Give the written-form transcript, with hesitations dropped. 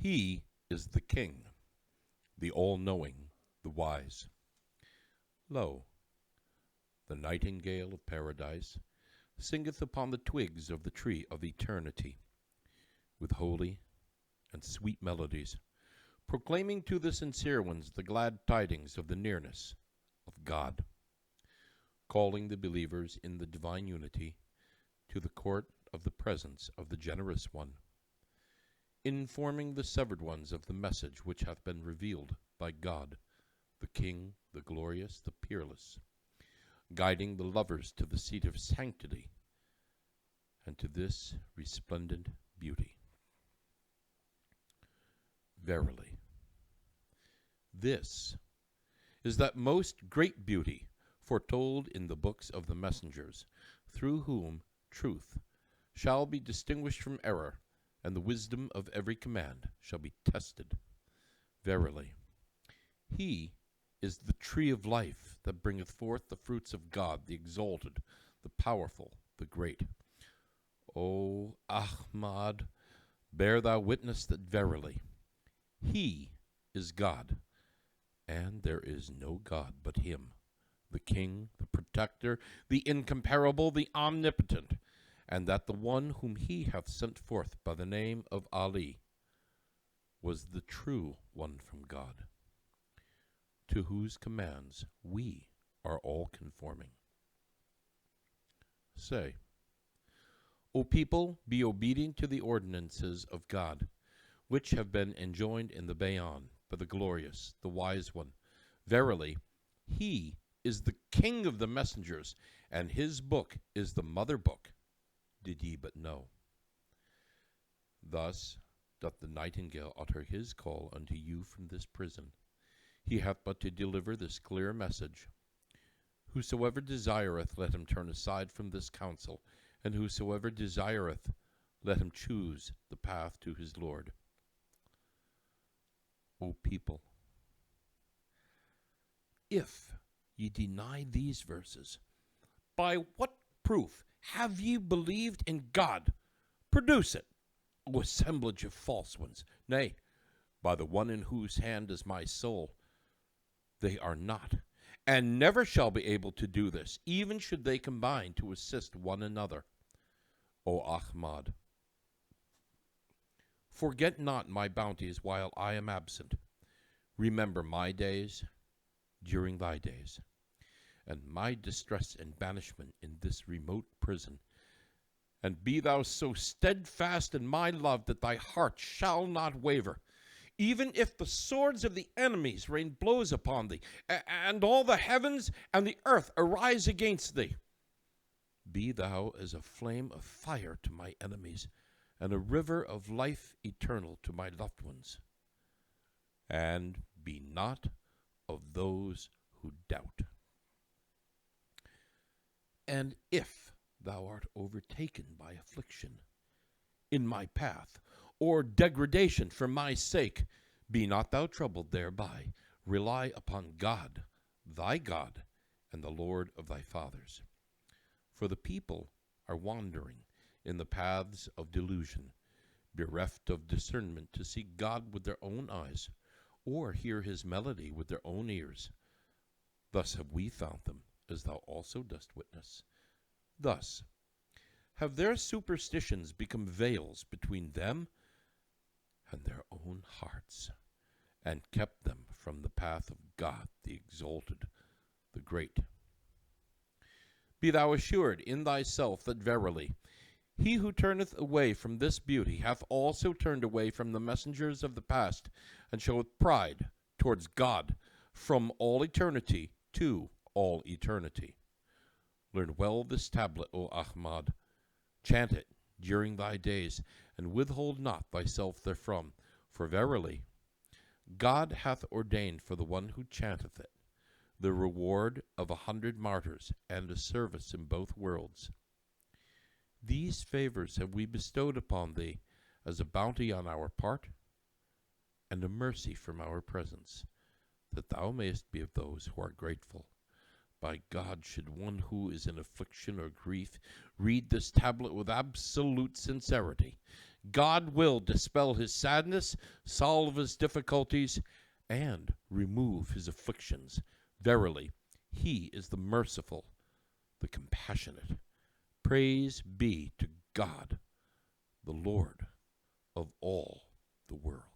He is the King, the all-knowing, the wise. Lo, the nightingale of paradise singeth upon the twigs of the tree of eternity, with holy and sweet melodies, proclaiming to the sincere ones the glad tidings of the nearness of God, calling the believers in the divine unity to the court of the presence of the generous one, informing the severed ones of the message which hath been revealed by God, the King, the glorious, the peerless, guiding the lovers to the seat of sanctity and to this resplendent beauty. Verily, this is that most great beauty foretold in the books of the messengers, through whom truth shall be distinguished from error, and the wisdom of every command shall be tested. Verily, he is the tree of life that bringeth forth the fruits of God, the exalted, the powerful, the great. O Ahmad, bear thou witness that verily he is God, and there is no God but him, the King, the Protector, the Incomparable, the Omnipotent, and that the one whom he hath sent forth by the name of Alí was the true one from God, to whose commands we are all conforming. Say, O people, be obedient to the ordinances of God, which have been enjoined in the Bayan by the glorious, the wise one. Verily, he is the King of the messengers, and his book is the mother book, did ye but know. Thus doth the nightingale utter his call unto you from this prison. He hath but to deliver this clear message. Whosoever desireth, let him turn aside from this counsel, and whosoever desireth, let him choose the path to his Lord. O people, if ye deny these verses, by what proof have ye believed in God? Produce it, O assemblage of false ones. Nay, by the one in whose hand is my soul, they are not, and never shall be able to do this, even should they combine to assist one another. O Ahmad, forget not my bounties while I am absent. Remember my days during thy days, and my distress and banishment in this remote prison. And be thou so steadfast in my love that thy heart shall not waver, even if the swords of the enemies rain blows upon thee, and all the heavens and the earth arise against thee. Be thou as a flame of fire to my enemies, and a river of life eternal to my loved ones. And be not of those who doubt. And if thou art overtaken by affliction in my path, or degradation for my sake, be not thou troubled thereby. Rely upon God, thy God, and the Lord of thy fathers. For the people are wandering in the paths of delusion, bereft of discernment to see God with their own eyes, or hear his melody with their own ears. Thus have we found them, as thou also dost witness. Thus have their superstitions become veils between them and their own hearts, and kept them from the path of God, the exalted, the great. Be thou assured in thyself that verily he who turneth away from this beauty hath also turned away from the messengers of the past, and showeth pride towards God from all eternity to all eternity. Learn well this tablet, O Ahmad. Chant it during thy days, and withhold not thyself therefrom. For verily, God hath ordained for the one who chanteth it the reward of 100 martyrs, and a service in both worlds. These favors have we bestowed upon thee as a bounty on our part, and a mercy from our presence, that thou mayest be of those who are grateful. By God, should one who is in affliction or grief read this tablet with absolute sincerity, God will dispel his sadness, solve his difficulties, and remove his afflictions. Verily, he is the merciful, the compassionate. Praise be to God, the Lord of all the world.